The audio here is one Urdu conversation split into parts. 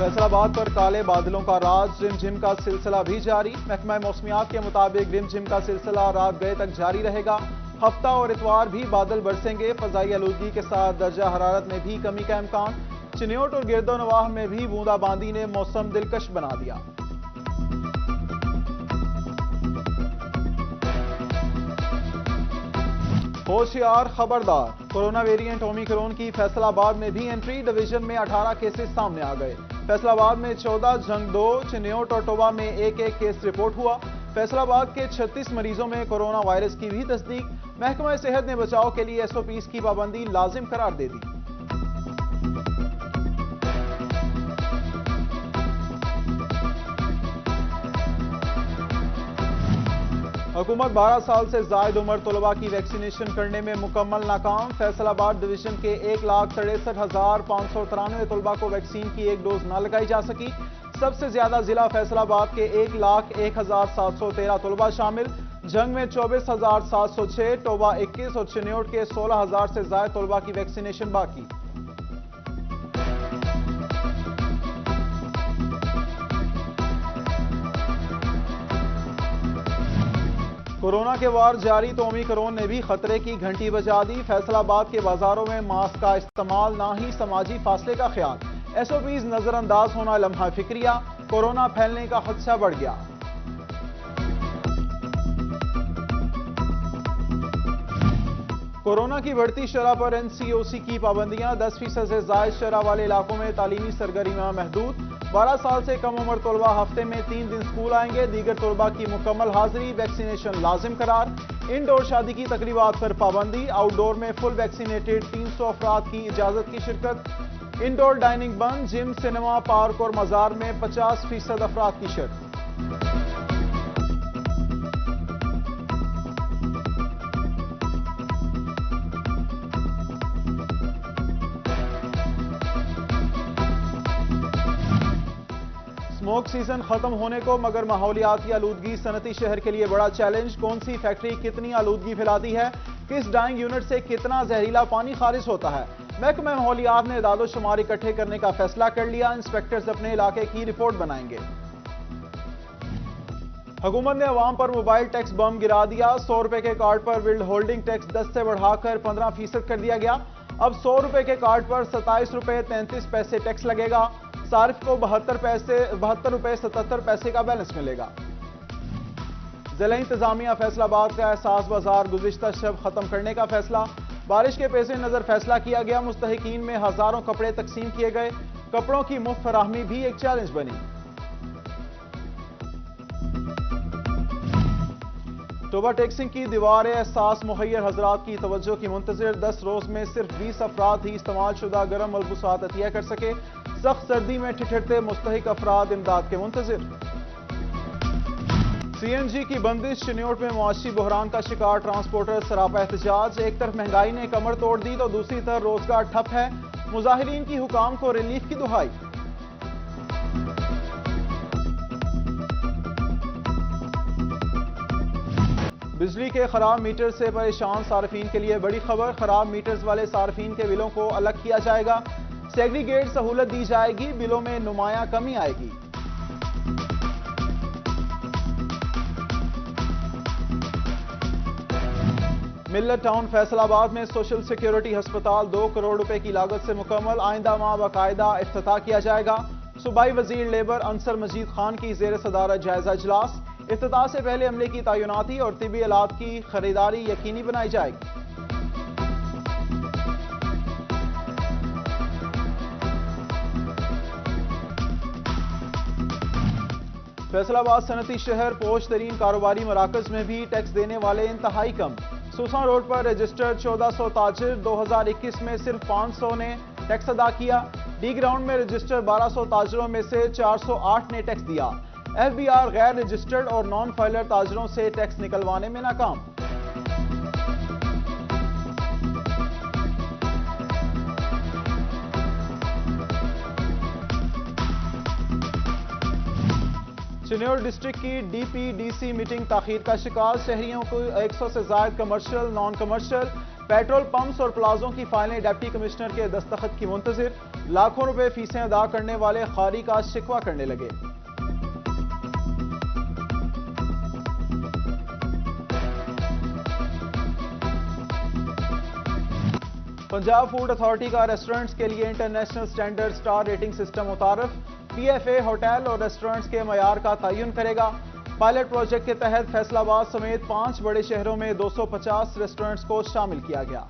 فیصل آباد پر کالے بادلوں کا راج، رم جھم کا سلسلہ بھی جاری۔ محکمہ موسمیات کے مطابق رم جھم کا سلسلہ رات گئے تک جاری رہے گا۔ ہفتہ اور اتوار بھی بادل برسیں گے۔ فضائی آلودگی کے ساتھ درجہ حرارت میں بھی کمی کا امکان۔ چنیوٹ اور گرد و نواح میں بھی بوندا باندی نے موسم دلکش بنا دیا۔ ہوشیار، خبردار، کورونا ویرینٹ اومیکرون کی فیصل آباد میں بھی انٹری۔ ڈویژن میں 18 کیسز سامنے آ گئے۔ فیصل آباد میں 14، جنگ 2، چنیوٹ اور ٹوبہ میں ایک کیس رپورٹ ہوا۔ فیصل آباد کے 36 مریضوں میں کورونا وائرس کی بھی تصدیق۔ محکمہ صحت نے بچاؤ کے لیے SOPs کی پابندی لازم قرار دے دی۔ حکومت 12 سال سے زائد عمر طلباء کی ویکسینیشن کرنے میں مکمل ناکام۔ فیصل آباد ڈویژن کے 1,63,593 طلباء کو ویکسین کی ایک ڈوز نہ لگائی جا سکی۔ سب سے زیادہ ضلع فیصل آباد کے 1,01,713 طلباء شامل۔ جنگ میں 24,706، ٹوبہ 21 اور چنیوٹ کے 16,000 سے زائد طلباء کی ویکسینیشن باقی۔ کورونا کے وار جاری تو اومیکرون نے بھی خطرے کی گھنٹی بجا دی۔ فیصل آباد کے بازاروں میں ماسک کا استعمال، نہ ہی سماجی فاصلے کا خیال۔ SOPs نظر انداز ہونا لمحہ فکریہ۔ کورونا پھیلنے کا خدشہ بڑھ گیا۔ کورونا کی بڑھتی شرح پر NCOC کی پابندیاں۔ 10% سے زائد شرح والے علاقوں میں تعلیمی سرگرمیاں محدود۔ 12 سال سے کم عمر طلباء ہفتے میں 3 دن سکول آئیں گے۔ دیگر طلباء کی مکمل حاضری، ویکسینیشن لازم قرار۔ انڈور شادی کی تقریبات پر پابندی۔ آؤٹ ڈور میں فل ویکسینیٹڈ 300 افراد کی اجازت کی شرکت۔ انڈور ڈائننگ بند۔ جم، سنیما، پارک اور مزار میں 50% افراد کی شرکت۔ اسموک سیزن ختم ہونے کو مگر ماحولیاتی آلودگی صنعتی شہر کے لیے بڑا چیلنج۔ کون سی فیکٹری کتنی آلودگی پھیلاتی ہے؟ کس ڈائنگ یونٹ سے کتنا زہریلا پانی خارج ہوتا ہے؟ محکمہ ماحولیات نے اعداد و شمار اکٹھے کرنے کا فیصلہ کر لیا۔ انسپیکٹرز اپنے علاقے کی رپورٹ بنائیں گے۔ حکومت نے عوام پر موبائل ٹیکس بم گرا دیا۔ 100 روپے کے کارڈ پر ول ہولڈنگ ٹیکس 10 سے بڑھا کر 15% کر دیا گیا۔ اب 100 روپے کے کارڈ پر 27 روپے 33 پیسے ٹیکس لگے گا۔ صارف کو 72 روپے 77 پیسے کا بیلنس ملے گا۔ ضلع انتظامیہ فیصل آباد کا احساس بازار گزشتہ شب ختم کرنے کا فیصلہ۔ بارش کے پیش نظر فیصلہ کیا گیا۔ مستحقین میں ہزاروں کپڑے تقسیم کیے گئے۔ کپڑوں کی مفت فراہمی بھی ایک چیلنج بنی۔ ٹوبہ ٹیکسنگ کی دیوار احساس مہیر حضرات کی توجہ کی منتظر۔ 10 روز میں صرف 20 افراد ہی استعمال شدہ گرم ملبوسات عطیہ کر سکے۔ سخت سردی میں ٹھٹھرتے مستحق افراد امداد کے منتظر۔ CNG کی بندش۔ چنیوٹ میں معاشی بحران کا شکار ٹرانسپورٹر سراپا احتجاج۔ ایک طرف مہنگائی نے کمر توڑ دی تو دوسری طرف روزگار ٹھپ ہے۔ مظاہرین کی حکام کو ریلیف کی دہائی۔ بجلی کے خراب میٹر سے پریشان صارفین کے لیے بڑی خبر۔ خراب میٹرز والے صارفین کے بلوں کو الگ کیا جائے گا۔ سیگریگیٹ سہولت دی جائے گی۔ بلوں میں نمایاں کمی آئے گی۔ ملت ٹاؤن فیصل آباد میں سوشل سیکیورٹی ہسپتال 2 کروڑ روپے کی لاگت سے مکمل۔ آئندہ ماہ باقاعدہ افتتاح کیا جائے گا۔ صوبائی وزیر لیبر انصر مجید خان کی زیر صدارت جائزہ اجلاس۔ افتتاح سے پہلے عملے کی تعیناتی اور طبی آلات کی خریداری یقینی بنائی جائے گی۔ فیصل آباد صنعتی شہر پوش ترین کاروباری مراکز میں بھی ٹیکس دینے والے انتہائی کم۔ سوسان روڈ پر رجسٹرڈ 1400 تاجر 2021 میں صرف 500 نے ٹیکس ادا کیا۔ ڈی گراؤنڈ میں رجسٹرڈ 1200 تاجروں میں سے 408 نے ٹیکس دیا۔ FBR غیر رجسٹرڈ اور نان فائلر تاجروں سے ٹیکس نکلوانے میں ناکام۔ چنیوٹ ڈسٹرکٹ کی DPDC میٹنگ تاخیر کا شکار۔ شہریوں کو 100 سے زائد commercial, naan commercial, petrol pumps اور پلازوں کی فائلیں ڈپٹی کمشنر کے دستخط کی منتظر، لاکھوں روپے فیسیں ادا کرنے والے قاری کا شکوہ کرنے لگے۔ پنجاب فوڈ اتھارٹی کا ریسٹورنٹس کے لیے international standard star rating system متعارف، پی ایف اے ہوٹل اور ریسٹورنٹس کے معیار کا تعین کرے گا۔ پائلٹ پروجیکٹ کے تحت فیصل آباد سمیت 5 بڑے شہروں میں 250 ریسٹورنٹس کو شامل کیا گیا۔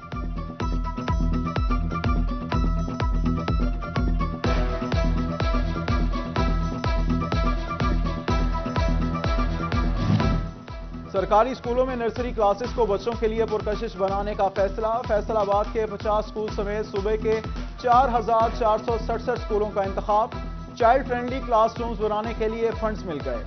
سرکاری اسکولوں میں نرسری کلاسز کو بچوں کے لیے پرکشش بنانے کا فیصلہ، فیصل آباد کے 50 اسکول سمیت صوبے کے 4467 اسکولوں کا انتخاب، چائلڈ فرینڈلی کلاس رومز بنانے کے لیے فنڈز مل گئے۔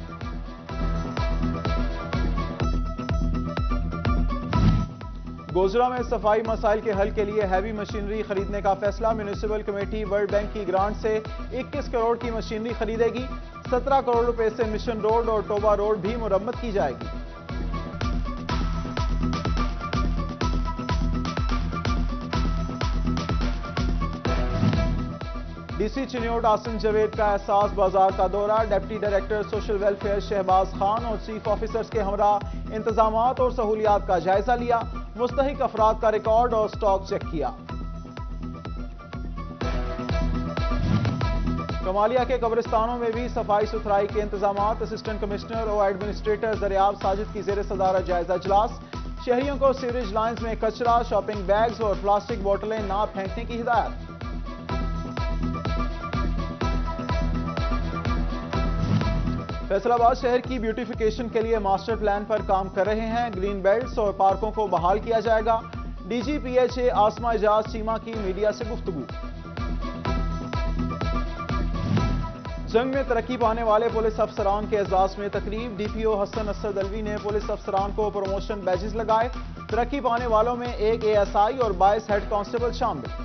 گوجرا میں صفائی مسائل کے حل کے لیے ہیوی مشینری خریدنے کا فیصلہ، میونسپل کمیٹی ورلڈ بینک کی گرانٹ سے 21 کروڑ کی مشینری خریدے گی، 17 کروڑ روپے سے مشن روڈ اور ٹوبا روڈ بھی مرمت کی جائے گی۔ ڈی سی چنیوٹ آصم جاوید کا احساس بازار کا دورہ، deputy director social welfare Shahbaz Khan اور چیف آفیسرز کے ہمراہ انتظامات اور سہولیات کا جائزہ لیا، مستحق افراد کا ریکارڈ اور سٹاک چیک کیا۔ کمالیہ کے قبرستانوں میں بھی صفائی ستھرائی کے انتظامات، اسسٹنٹ کمشنر اور ایڈمنسٹریٹر دریاب ساجد کی زیر صدارت جائزہ اجلاس، شہریوں کو سیوریج لائنز میں کچرا، شاپنگ بیگز اور پلاسٹک بوتلیں نہ پھینکنے کی ہدایت۔ فیصل آباد شہر کی بیوٹیفیکیشن کے لیے ماسٹر پلان پر کام کر رہے ہیں، گرین بیلٹس اور پارکوں کو بحال کیا جائے گا، D G P H A Asma Ijaz Cheema کی میڈیا سے گفتگو۔ جنگ میں ترقی پانے والے پولیس افسران کے اعزاز میں تقریب، ڈی پی او حسن اسد الوی نے پولیس افسران کو پروموشن بیجز لگائے، ترقی پانے والوں میں ایک اے ایس آئی اور 22 ہیڈ کانسٹیبل شامل۔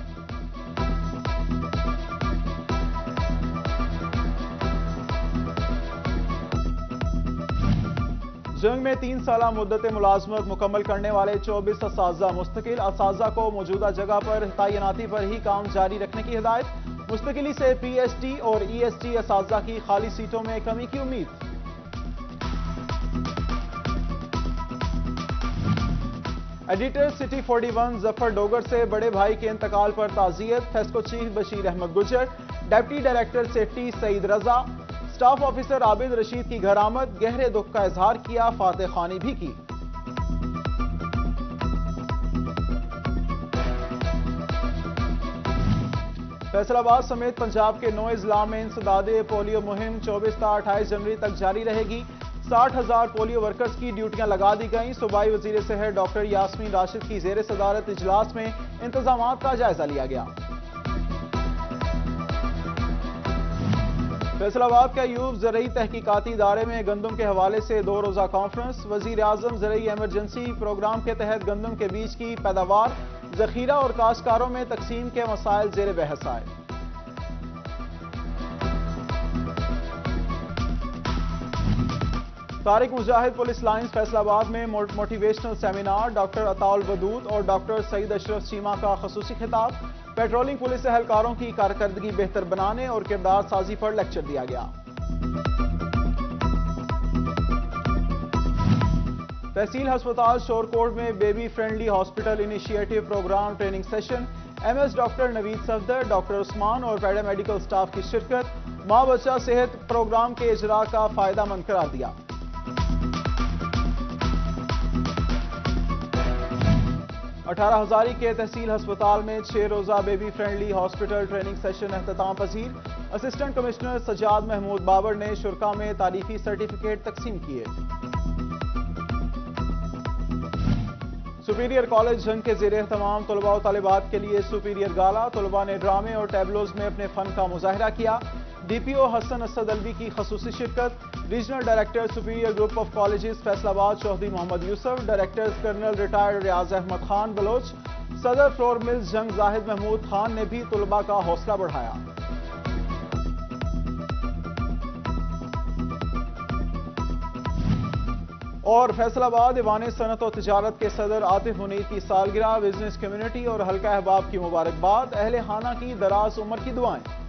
جنگ میں 3 سالہ مدت ملازمت مکمل کرنے والے 24 اساتذہ مستقل، اساتذہ کو موجودہ جگہ پر تعیناتی پر ہی کام جاری رکھنے کی ہدایت، مستقلی سے پی ایچ ڈی اور ای ایس ٹی اساتذہ کی خالی سیٹوں میں کمی کی امید۔ ایڈیٹر سٹی 41 ظفر ڈوگر سے بڑے بھائی کے انتقال پر تعزیت، فیسکو چیف بشیر احمد گجر، ڈپٹی ڈائریکٹر سیفٹی سعید رضا، اسٹاف آفیسر عابد رشید کی گھر آمد، گہرے دکھ کا اظہار کیا، فاتح خوانی بھی کی۔ فیصل آباد سمیت پنجاب کے 9 اضلاع میں انسداد پولیو مہم 24 تا 28 جنوری تک جاری رہے گی، 60,000 پولیو ورکرز کی ڈیوٹیاں لگا دی گئیں، صوبائی وزیر صحت ڈاکٹر یاسمین راشد کی زیر صدارت اجلاس میں انتظامات کا جائزہ لیا گیا۔ فیصل آباد کے ایوب زرعی تحقیقاتی ادارے میں گندم کے حوالے سے 2 روزہ کانفرنس، وزیر اعظم زرعی ایمرجنسی پروگرام کے تحت گندم کے بیج کی پیداوار، ذخیرہ اور کاشتکاروں میں تقسیم کے مسائل زیر بحث آئے۔ طارق مجاہد پولیس لائنز فیصل آباد میں موٹیویشنل سیمینار، ڈاکٹر عطاء الودود اور ڈاکٹر سعید اشرف چیمہ کا خصوصی خطاب، پیٹرولنگ پولیس اہلکاروں کی کارکردگی بہتر بنانے اور کردار سازی پر لیکچر دیا گیا۔ تحصیل ہسپتال شورکوٹ میں baby friendly hospital initiative programme training session, M S doctor Naveed Safdar, doctor Usman اور پیرامیڈیکل سٹاف کی شرکت، ماں بچہ صحت پروگرام کے اجراء کا فائدہ مند قرار دیا۔ 18 ہزاری کے تحصیل ہسپتال میں 6 روزہ baby friendly hospital training session اختتام پذیر، اسسٹنٹ کمشنر سجاد محمود بابر نے شرکاء میں تعریفی سرٹیفکیٹ تقسیم کیے۔ سپیریئر کالج جنگ کے زیر اہتمام طلباء و طالبات کے لیے سپیریئر گالا، طلباء نے ڈرامے اور ٹیبلوز میں اپنے فن کا مظاہرہ کیا، ڈی پی او حسن اسد الوی کی خصوصی شرکت، regional director superior group of colleges Faisal آباد چوہدری محمد یوسف، directors colonel retired Riyaz Ahmad Khan Baloch, صدر فلور ملز جنگ زاہد محمود خان نے بھی طلباء کا حوصلہ بڑھایا۔ اور فیصل آباد ایوان صنعت و تجارت کے صدر عاطف منیر کی سالگرہ، بزنس کمیونٹی اور حلقہ احباب کی مبارکباد، اہل خانہ کی دراز عمر کی دعائیں۔